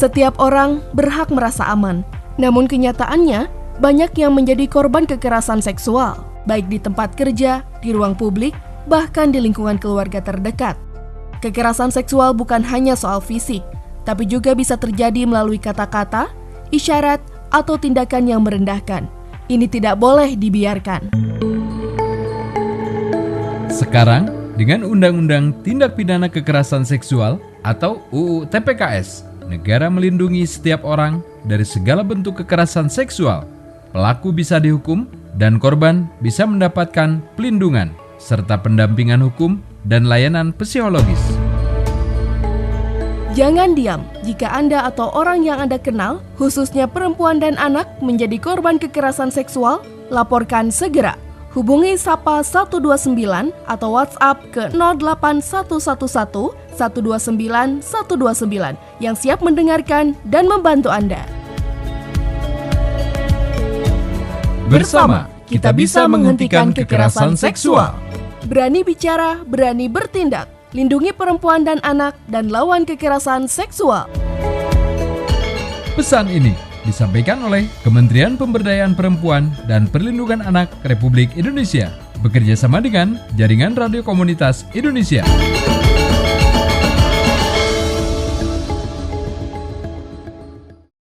Setiap orang berhak merasa aman, namun kenyataannya banyak yang menjadi korban kekerasan seksual, baik di tempat kerja, di ruang publik, bahkan di lingkungan keluarga terdekat. Kekerasan seksual bukan hanya soal fisik, tapi juga bisa terjadi melalui kata-kata, isyarat, atau tindakan yang merendahkan. Ini tidak boleh dibiarkan. Sekarang, dengan Undang-Undang Tindak Pidana Kekerasan Seksual atau UU TPKS, negara melindungi setiap orang dari segala bentuk kekerasan seksual. Pelaku bisa dihukum dan korban bisa mendapatkan pelindungan serta pendampingan hukum dan layanan psikologis. Jangan diam jika Anda atau orang yang Anda kenal, khususnya perempuan dan anak, menjadi korban kekerasan seksual. Laporkan segera. Hubungi Sapa 129 atau WhatsApp ke 08111 129 129 yang siap mendengarkan dan membantu Anda. Bersama, kita bisa menghentikan kekerasan seksual. Berani bicara, berani bertindak. Lindungi perempuan dan anak dan lawan kekerasan seksual. Pesan ini disampaikan oleh Kementerian Pemberdayaan Perempuan dan Perlindungan Anak Republik Indonesia, bekerja sama dengan Jaringan Radio Komunitas Indonesia.